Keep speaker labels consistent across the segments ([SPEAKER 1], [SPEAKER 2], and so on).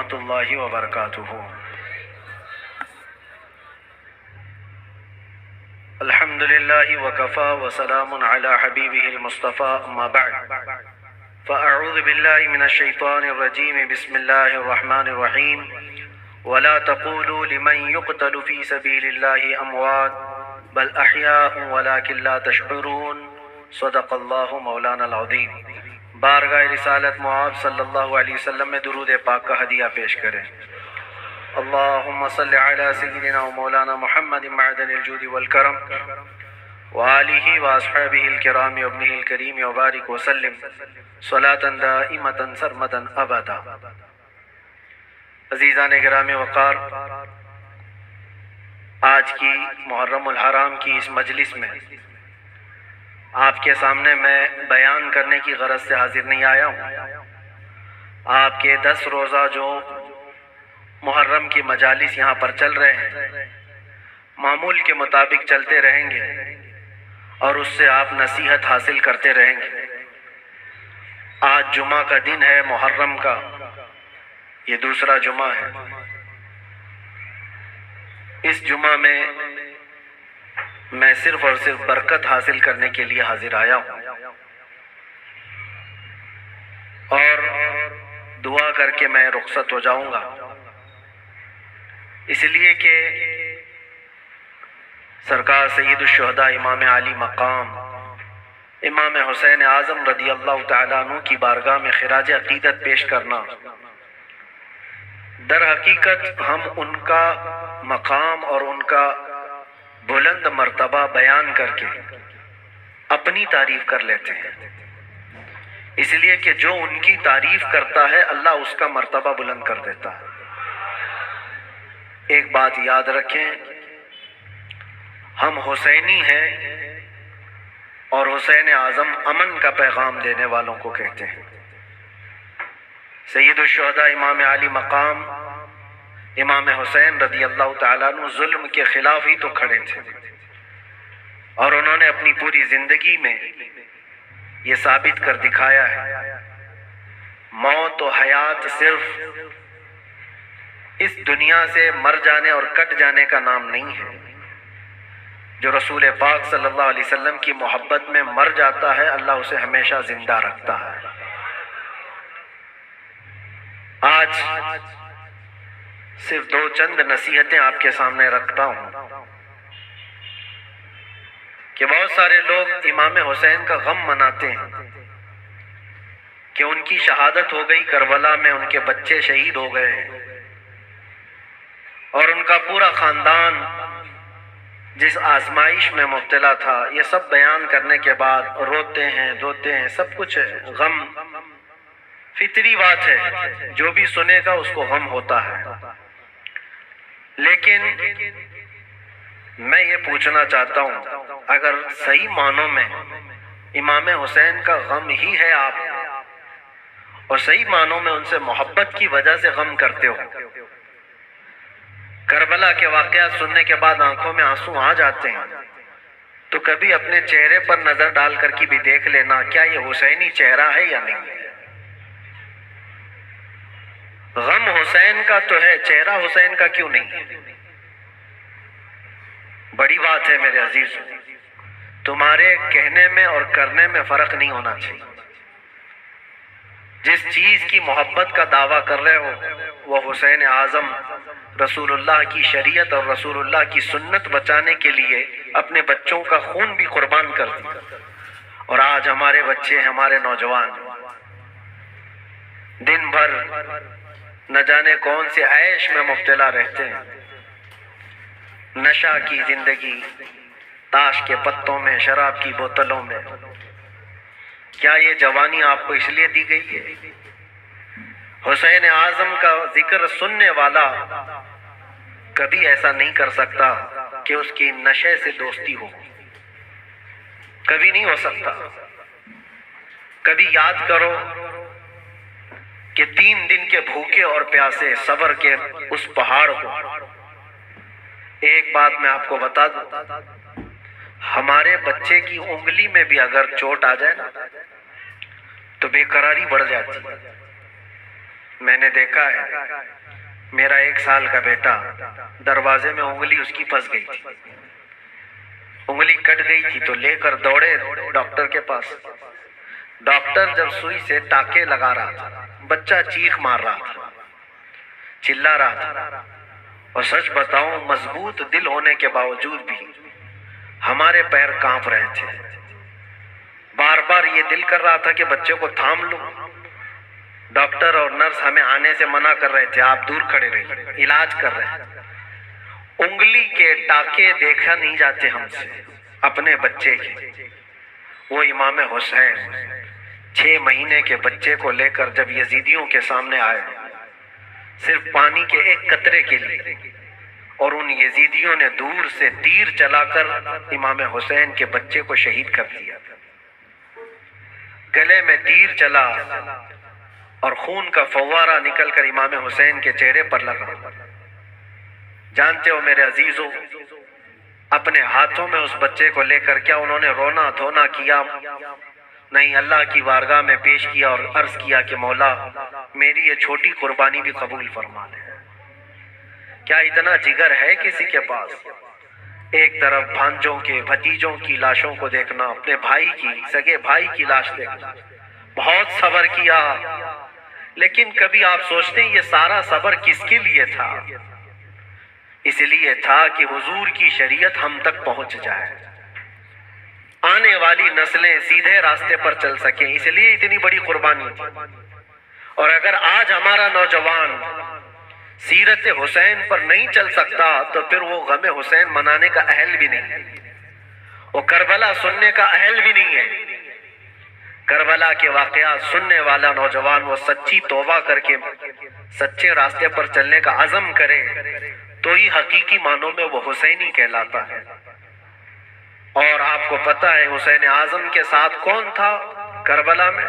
[SPEAKER 1] ورحمۃ اللہ وبرکاتہ۔ الحمد للہ وکفا وسلام علی حبیبہ المصطفى اما بعد فاعوذ باللہ من الشیطان الرجیم بسم اللہ الرحمن الرحیم ولا تقولوا لمن يقتل في سبيل الله اموات بل احیاء ولكن لا تشعرون صدق اللہ مولانا العظیم۔ بارگاہ رسالت معاب صلی اللہ علیہ وسلم میں درود پاک کا ہدیہ پیش کریں۔ اللہم صلی علی سیدنا و مولانا محمد معدن الجود والکرم وآلہ واصحابہ الکرام وابنہ الکریم وبارک وسلم صلاة دائمتا سرمدا ابدا۔ عزیزان گرام وقار، آج کی محرم الحرام کی اس مجلس میں آپ کے سامنے میں بیان کرنے کی غرض سے حاضر نہیں آیا ہوں۔ آپ کے 10 روزہ جو محرم کی مجالس یہاں پر چل رہے ہیں معمول کے مطابق چلتے رہیں گے اور اس سے آپ نصیحت حاصل کرتے رہیں گے۔ آج جمعہ کا دن ہے، محرم کا یہ دوسرا جمعہ ہے۔ اس جمعہ میں صرف اور صرف برکت حاصل کرنے کے لیے حاضر آیا ہوں اور دعا کر کے میں رخصت ہو جاؤں گا، اس لیے کہ سرکار سید الشہداء امام علی مقام امام حسین اعظم رضی اللہ تعالیٰ عنہ کی بارگاہ میں خراج عقیدت پیش کرنا، در حقیقت ہم ان کا مقام اور ان کا بلند مرتبہ بیان کر کے اپنی تعریف کر لیتے ہیں، اس لیے کہ جو ان کی تعریف کرتا ہے اللہ اس کا مرتبہ بلند کر دیتا ہے۔ ایک بات یاد رکھیں، ہم حسینی ہیں اور حسین اعظم امن کا پیغام دینے والوں کو کہتے ہیں۔ سید الشہداء امام علی مقام امام حسین رضی اللہ تعالیٰ عنہ ظلم کے خلاف ہی تو کھڑے تھے اور انہوں نے اپنی پوری زندگی میں یہ ثابت کر دکھایا ہے، موت و حیات صرف اس دنیا سے مر جانے اور کٹ جانے کا نام نہیں ہے۔ جو رسول پاک صلی اللہ علیہ وسلم کی محبت میں مر جاتا ہے اللہ اسے ہمیشہ زندہ رکھتا ہے۔ آج صرف 2 چند نصیحتیں آپ کے سامنے رکھتا ہوں کہ بہت سارے لوگ امام حسین کا غم مناتے ہیں کہ ان کی شہادت ہو گئی کربلا میں، ان کے بچے شہید ہو گئے ہیں اور ان کا پورا خاندان جس آزمائش میں مبتلا تھا، یہ سب بیان کرنے کے بعد روتے ہیں دھوتے ہیں، سب کچھ ہے، غم فطری بات ہے، جو بھی سنے گا اس کو غم ہوتا ہے۔ لیکن میں یہ پوچھنا چاہتا ہوں، اگر صحیح معنوں میں امام حسین کا غم ہی ہے آپ اور صحیح معنوں میں ان سے محبت کی وجہ سے غم کرتے ہو، کربلا کے واقعات سننے کے بعد آنکھوں میں آنسو آ جاتے ہیں، تو کبھی اپنے چہرے پر نظر ڈال کر کی بھی دیکھ لینا کیا یہ حسینی چہرہ ہے یا نہیں۔ غم حسین کا تو ہے، چہرہ حسین کا کیوں نہیں ہے؟ بڑی بات ہے میرے عزیز، تمہارے کہنے میں اور کرنے میں فرق نہیں ہونا چاہیے۔ جس چیز کی محبت کا دعویٰ کر رہے ہو وہ حسین اعظم رسول اللہ کی شریعت اور رسول اللہ کی سنت بچانے کے لیے اپنے بچوں کا خون بھی قربان کر دیا، اور آج ہمارے بچے ہمارے نوجوان دن بھر نہ جانے کون سے عیش میں مبتلا رہتے ہیں، نشہ کی زندگی، تاش کے پتوں میں، شراب کی بوتلوں میں۔ کیا یہ جوانی آپ کو اس لیے دی گئی ہے؟ حسین اعظم کا ذکر سننے والا کبھی ایسا نہیں کر سکتا کہ اس کی نشے سے دوستی ہو، کبھی نہیں ہو سکتا۔ کبھی یاد کرو کہ 3 دن کے بھوکے اور پیاسے صبر کے اس پہاڑ کو، ایک بات میں آپ کو بتا دوں، ہمارے بچے کی انگلی میں بھی اگر چوٹ آ جائے نا تو بے قراری بڑھ جاتی ہے۔ میں نے دیکھا ہے میرا 1 سال کا بیٹا دروازے میں انگلی اس کی پھنس گئی تھی، انگلی کٹ گئی تھی تو لے کر دوڑے ڈاکٹر کے پاس۔ ڈاکٹر جب سوئی سے ٹانکے لگا رہا تھا، بچہ چیخ مار رہا تھا، چلا رہا تھا، اور سچ بتاؤں مضبوط دل ہونے کے باوجود بھی ہمارے پیر کانپ رہے تھے۔ بار بار یہ دل کر رہا تھا کہ بچے کو تھام لوں۔ ڈاکٹر اور نرس ہمیں آنے سے منع کر رہے تھے، آپ دور کھڑے رہیے، علاج کر رہے ہیں۔ انگلی کے ٹانکے دیکھا نہیں جاتے ہم سے اپنے بچے کے۔ وہ امام حسین 6 مہینے کے بچے کو لے کر جب یزیدیوں کے سامنے آئے صرف پانی کے ایک قطرے کے لیے، اور ان یزیدیوں نے دور سے تیر چلا کر امام حسین کے بچے کو شہید کر دیا۔ گلے میں تیر چلا اور خون کا فوارہ نکل کر امام حسین کے چہرے پر لگا۔ جانتے ہو میرے عزیزوں، اپنے ہاتھوں میں اس بچے کو لے کر کیا انہوں نے رونا دھونا کیا؟ نہیں، اللہ کی بارگاہ میں پیش کیا اور عرض کیا کہ مولا میری یہ چھوٹی قربانی بھی قبول فرما لے۔ کیا اتنا جگر ہے کسی کے پاس؟ ایک طرف بھانجوں کے بھتیجوں کی لاشوں کو دیکھنا، اپنے بھائی کی سگے بھائی کی لاش دیکھنا، بہت صبر کیا، لیکن کبھی آپ سوچتے ہیں یہ سارا صبر کس کے لیے تھا؟ اس لیے تھا کہ حضور کی شریعت ہم تک پہنچ جائے، آنے والی نسلیں سیدھے راستے پر چل سکیں، اس لیے اتنی بڑی قربانی تھی۔ اور اگر آج ہمارا نوجوان سیرت حسین پر نہیں چل سکتا تو پھر وہ غم حسین منانے کا اہل بھی نہیں ہے، وہ کربلا سننے کا اہل بھی نہیں ہے۔ کربلا کے واقعات سننے والا نوجوان وہ سچی توبہ کر کے سچے راستے پر چلنے کا عزم کرے تو ہی حقیقی معنوں میں وہ حسینی کہلاتا ہے۔ اور آپ کو پتہ ہے حسین اعظم کے ساتھ کون تھا کربلا میں؟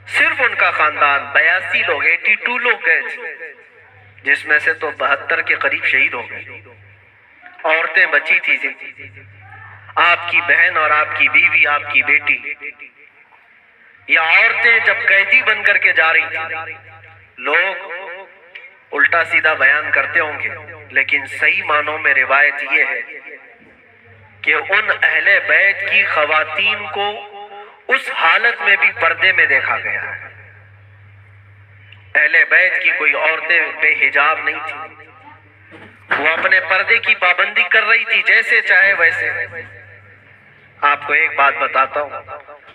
[SPEAKER 1] صرف ان کا خاندان 82 لوگ 82 لوگ گئے تھے، جس میں سے تو 72 کے قریب شہید ہو گئے۔ عورتیں بچی تھی، آپ کی بہن اور آپ کی بیوی، آپ کی بیٹی۔ یہ عورتیں جب قیدی بن کر کے جا رہی تھی، لوگ الٹا سیدھا بیان کرتے ہوں گے، لیکن صحیح معنوں میں روایت یہ ہے کہ ان اہل بیت کی خواتین کو اس حالت میں بھی پردے میں دیکھا گیا ہے۔ اہل بیت کی کوئی عورتیں بے حجاب نہیں تھی، وہ اپنے پردے کی پابندی کر رہی تھی، جیسے چاہے ویسے۔ آپ کو ایک بات بتاتا ہوں،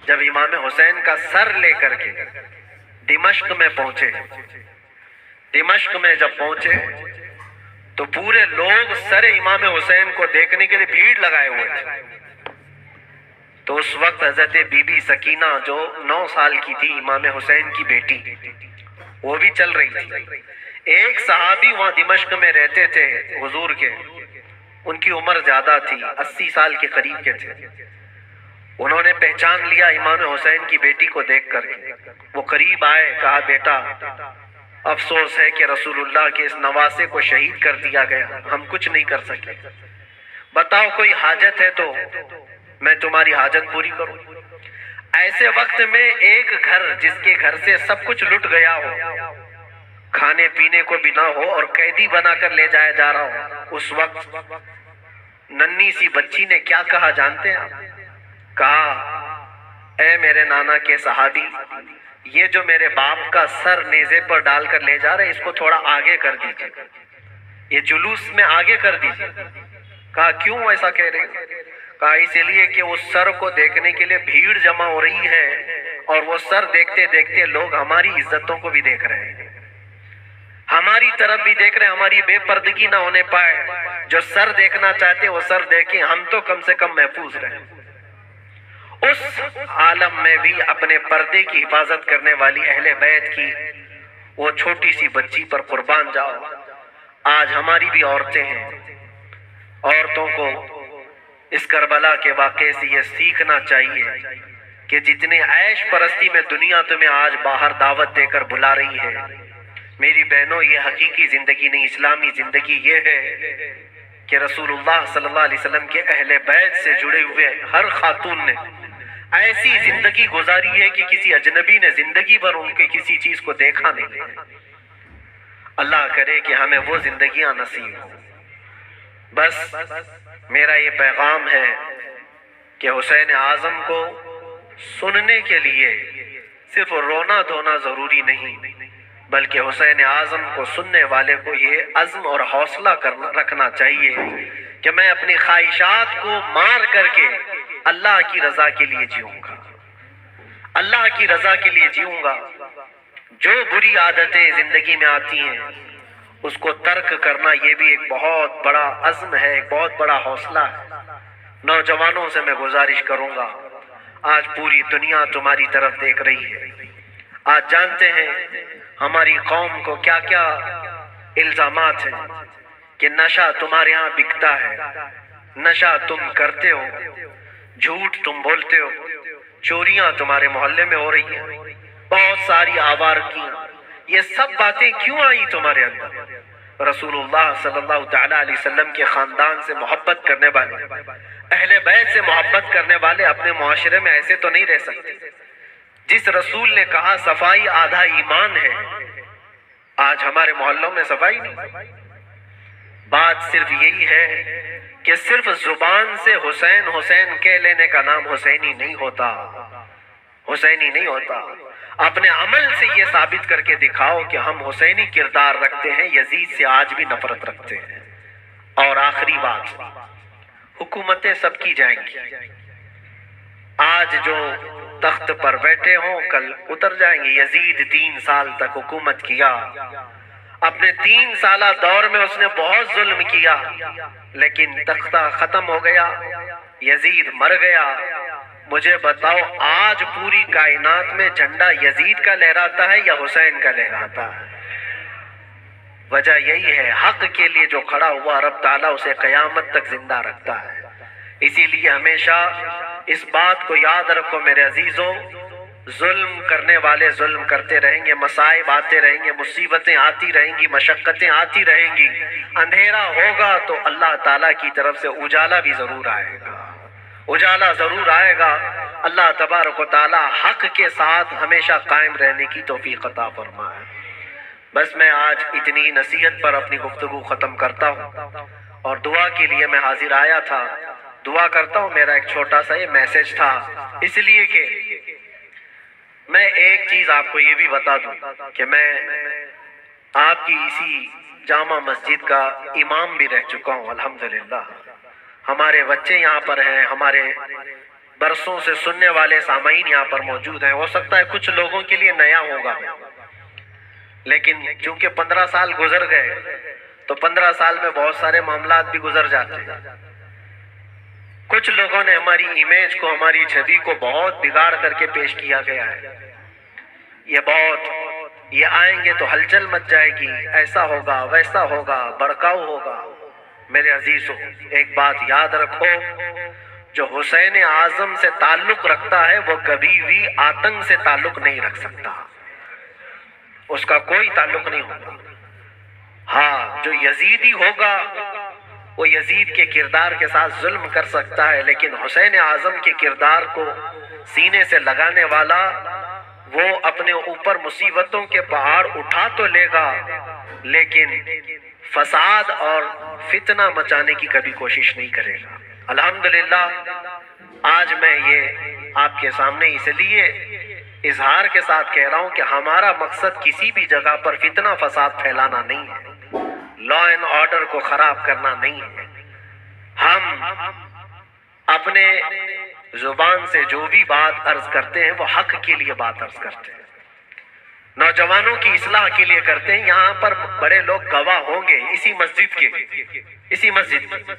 [SPEAKER 1] جب امام حسین کا سر لے کر کے دمشق میں پہنچے، دمشق میں جب پہنچے تو پورے لوگ سر امام حسین کو دیکھنے کے لیے بھیڑ لگائے ہوئے تھے۔ تو اس وقت حضرت بی بی سکینہ جو 9 سال کی تھی، امام حسین کی بیٹی، وہ بھی چل رہی تھی۔ ایک صحابی وہاں دمشق میں رہتے تھے حضور کے، ان کی عمر زیادہ تھی، 80 سال کے قریب کے تھے۔ انہوں نے پہچان لیا امام حسین کی بیٹی کو دیکھ کر کے، وہ قریب آئے، کہا بیٹا افسوس ہے کہ رسول اللہ کے اس نواسے کو شہید کر دیا گیا، ہم کچھ نہیں کر سکے، بتاؤ کوئی حاجت ہے تو میں تمہاری حاجت پوری کروں۔ ایسے وقت میں ایک گھر جس کے گھر سے سب کچھ لٹ گیا ہو، کھانے پینے کو بھی نہ ہو اور قیدی بنا کر لے جایا جا رہا ہو، اس وقت ننھی سی بچی نے کیا کہا جانتے ہیں آپ؟ کہا اے میرے نانا کے صحابی، یہ جو میرے باپ کا سر نیزے پر ڈال کر لے جا رہے ہیں اس کو تھوڑا آگے کر دیجئے، یہ جلوس میں آگے کر دیجئے۔ کہا کیوں ایسا کہہ رہے ہیں؟ کہا اس لیے کہ اس سر کو دیکھنے کے لیے بھیڑ جمع ہو رہی ہے، اور وہ سر دیکھتے دیکھتے لوگ ہماری عزتوں کو بھی دیکھ رہے ہیں، ہماری طرف بھی دیکھ رہے ہیں، ہماری بے پردگی نہ ہونے پائے، جو سر دیکھنا چاہتے وہ سر دیکھیں، ہم تو کم سے کم محفوظ رہیں۔ اس عالم میں بھی اپنے پردے کی حفاظت کرنے والی اہل بیت کی وہ چھوٹی سی بچی پر قربان جاؤ۔ آج ہماری بھی عورتیں ہیں، عورتوں کو اس کربلا کے واقعے سے یہ سیکھنا چاہیے کہ جتنے عیش پرستی میں دنیا تمہیں آج باہر دعوت دے کر بلا رہی ہے، میری بہنوں یہ حقیقی زندگی نہیں، اسلامی زندگی یہ ہے کہ رسول اللہ صلی اللہ علیہ وسلم کے اہل بیت سے جڑے ہوئے ہر خاتون نے ایسی زندگی گزاری ہے کہ کسی اجنبی نے زندگی بھر ان کے کسی چیز کو دیکھا نہیں ہے۔ اللہ کرے کہ ہمیں وہ زندگیاں نصیب ہوں۔ بس میرا یہ پیغام ہے کہ حسین اعظم کو سننے کے لیے صرف رونا دھونا ضروری نہیں، بلکہ حسین اعظم کو سننے والے کو یہ عزم اور حوصلہ رکھنا چاہیے کہ میں اپنی خواہشات کو مار کر کے اللہ کی رضا کے لیے جیوں گا، اللہ کی رضا کے لیے جیوں گا۔ جو بری عادتیں زندگی میں آتی ہیں اس کو ترک کرنا یہ بھی ایک بہت بڑا عزم ہے، ایک بہت بڑا حوصلہ ہے۔ نوجوانوں سے میں گزارش کروں گا، آج پوری دنیا تمہاری طرف دیکھ رہی ہے۔ آج جانتے ہیں ہماری قوم کو کیا کیا الزامات ہیں کہ نشہ تمہارے ہاں بکتا ہے، نشہ تم کرتے ہو، جھوٹ تم بولتے ہو، چوریاں تمہارے محلے میں ہو رہی ہیں، بہت ساری آوارگیاں۔ یہ سب باتیں کیوں آئی تمہارے اندر؟ رسول اللہ صلی اللہ تعالیٰ علیہ وسلم کے خاندان سے محبت کرنے والے، اہل بیت سے محبت کرنے والے اپنے معاشرے میں ایسے تو نہیں رہ سکتے۔ جس رسول نے کہا صفائی آدھا ایمان ہے، آج ہمارے محلوں میں صفائی نہیں۔ بات صرف یہی ہے کہ صرف زبان سے حسین حسین کہہ لینے کا نام حسینی نہیں ہوتا، حسینی نہیں ہوتا۔ اپنے عمل سے یہ ثابت کر کے دکھاؤ کہ ہم حسینی کردار رکھتے ہیں، یزید سے آج بھی نفرت رکھتے ہیں۔ اور آخری بات، حکومتیں سب کی جائیں گی، آج جو تخت پر بیٹھے ہوں کل اتر جائیں گے۔ یزید 3 سال تک حکومت کیا، اپنے 3 سالہ دور میں اس نے بہت ظلم کیا، لیکن تختہ ختم ہو گیا، یزید مر گیا۔ مجھے بتاؤ آج پوری کائنات میں جھنڈا یزید کا لہراتا ہے یا حسین کا لہراتا ہے؟ وجہ یہی ہے، حق کے لیے جو کھڑا ہوا رب تعالیٰ اسے قیامت تک زندہ رکھتا ہے۔ اسی لیے ہمیشہ اس بات کو یاد رکھو میرے عزیزوں، ظلم کرنے والے ظلم کرتے رہیں گے، مصائب آتے رہیں گے، مصیبتیں آتی رہیں گی، مشقتیں آتی رہیں گی۔ اندھیرا ہوگا تو اللہ تعالیٰ کی طرف سے اجالا بھی ضرور آئے گا، اجالا ضرور آئے گا۔ اللہ تبارک و تعالیٰ حق کے ساتھ ہمیشہ قائم رہنے کی توفیق عطا فرمائے۔ بس میں آج اتنی نصیحت پر اپنی گفتگو ختم کرتا ہوں، اور دعا کے لیے میں حاضر آیا تھا۔ دعا کرتا ہوں، میرا ایک چھوٹا سا یہ میسج تھا، اس لیے کہ میں ایک چیز آپ کو یہ بھی بتا دوں کہ میں آپ کی اسی جامع مسجد کا امام بھی رہ چکا ہوں الحمدللہ۔ ہمارے بچے یہاں پر ہیں، ہمارے برسوں سے سننے والے سامعین یہاں پر موجود ہیں۔ ہو سکتا ہے کچھ لوگوں کے لیے نیا ہوگا، لیکن چونکہ 15 سال گزر گئے تو 15 سال میں بہت سارے معاملات بھی گزر جاتے ہیں۔ کچھ لوگوں نے ہماری امیج کو، ہماری چھوی کو بہت بگاڑ کر کے پیش کیا گیا ہے۔ یہ آئیں گے تو ہلچل مچ جائے گی، ایسا ہوگا ویسا ہوگا، بڑکاؤ ہوگا۔ میرے عزیزوں ایک بات یاد رکھو، جو حسین اعظم سے تعلق رکھتا ہے وہ کبھی بھی آتنک سے تعلق نہیں رکھ سکتا، اس کا کوئی تعلق نہیں ہوگا۔ ہاں جو یزیدی ہوگا وہ یزید کے کردار کے ساتھ ظلم کر سکتا ہے، لیکن حسین اعظم کے کردار کو سینے سے لگانے والا وہ اپنے اوپر مصیبتوں کے پہاڑ اٹھا تو لے گا، لیکن فساد اور فتنہ مچانے کی کبھی کوشش نہیں کرے گا۔ الحمدللہ آج میں یہ آپ کے سامنے اس لیے اظہار کے ساتھ کہہ رہا ہوں کہ ہمارا مقصد کسی بھی جگہ پر فتنہ فساد پھیلانا نہیں ہے، لا اینڈ آرڈر کو خراب کرنا نہیں ہے۔ ہم اپنے زبان سے جو بھی بات عرض کرتے ہیں وہ حق کے لیے بات عرض کرتے ہیں، نوجوانوں کی اصلاح کے لیے کرتے ہیں۔ یہاں پر بڑے لوگ گواہ ہوں گے اسی مسجد کے، اسی مسجد کے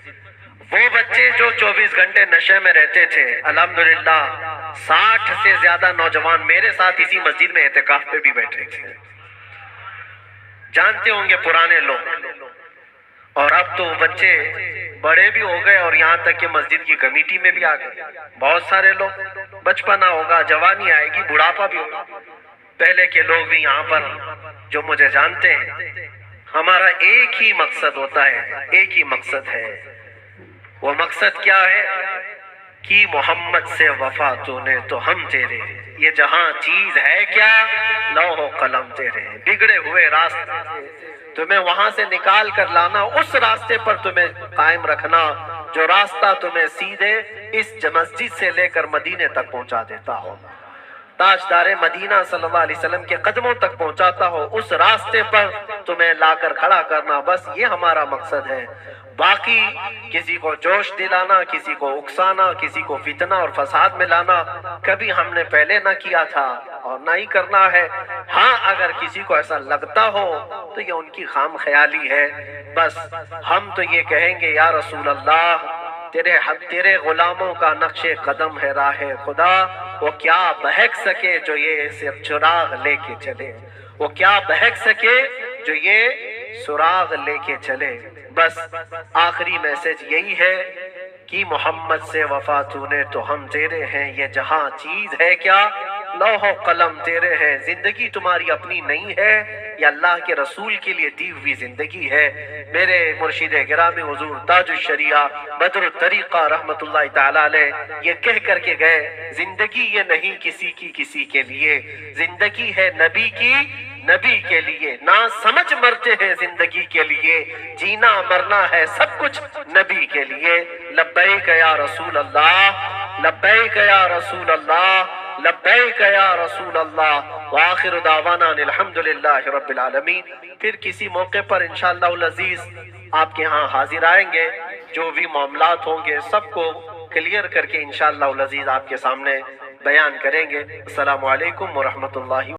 [SPEAKER 1] وہ بچے جو 24 گھنٹے نشے میں رہتے تھے، الحمدللہ 60 سے زیادہ نوجوان میرے ساتھ اسی مسجد میں اعتکاف پہ بھی بیٹھے تھے، جانتے ہوں گے پرانے لوگ۔ اور اب تو بچے بڑے بھی ہو گئے اور یہاں تک کہ مسجد کی کمیٹی میں بھی آ گئے۔ بہت سارے لوگ، بچپنا ہوگا، جوانی آئے گی، بڑھاپا بھی ہوگا۔ پہلے کے لوگ بھی یہاں پر جو مجھے جانتے ہیں، ہمارا ایک ہی مقصد ہوتا ہے، ایک ہی مقصد ہے۔ وہ مقصد کیا ہے کہ محمد سے وفا تو نے تو ہم تیرے، یہ جہاں چیز ہے کیا، لوح و قلم تیرے، بگڑے ہوئے راستے
[SPEAKER 2] تمہیں وہاں سے نکال کر لانا، اس راستے پر تمہیں قائم رکھنا جو راستہ تمہیں سیدھے اس مسجد سے لے کر مدینے تک پہنچا دیتا ہو، تاجدار مدینہ صلی اللہ علیہ وسلم کے قدموں تک پہنچاتا ہو، اس راستے پر تمہیں لا کر کھڑا کرنا، بس یہ ہمارا مقصد ہے۔ باقی کسی کو جوش دلانا، کسی کو اکسانا، کسی کو فتنہ اور فساد میں لانا کبھی ہم نے پہلے نہ کیا تھا اور نہ ہی کرنا ہے۔ ہاں اگر کسی کو ایسا لگتا ہو تو یہ ان کی خام خیالی ہے، بس ہم تو یہ کہیں گے یا رسول اللہ تیرے غلاموں کا نقش قدم ہے راہ خدا، وہ کیا بہک سکے جو یہ صرف چراغ لے کے چلے، وہ کیا بہک سکے جو یہ سراغ لے کے چلے۔ بس آخری میسج یہی ہے کہ محمد سے وفا تو نے تو ہم تیرے ہیں، یہ جہاں چیز ہے کیا لوح و قلم تیرے ہیں، زندگی تمہاری اپنی نہیں ہے، یہ اللہ کے رسول کے لیے دی ہوئی زندگی ہے۔ میرے مرشد گرامی حضور تاج الشریعہ بدر الطریقہ رحمت اللہ تعالی علیہ یہ کہہ کر کے گئے، زندگی یہ نہیں کسی کے لیے، زندگی ہے نبی کی نبی کے لیے، نہ سمجھ مرتے ہیں زندگی کے لیے، جینا مرنا ہے سب کچھ نبی کے لیے۔ لبیک یا رسول اللہ، لبیک یا رسول اللہ، لبیک یا رسول اللہ، وآخر دعوانا الحمدللہ رب العالمین۔ پھر کسی موقع پر انشاءاللہ العزیز آپ کے ہاں حاضر آئیں گے، جو بھی معاملات ہوں گے سب کو کلیئر کر کے انشاءاللہ العزیز آپ کے سامنے بیان کریں گے۔ السلام علیکم ورحمۃ اللہ۔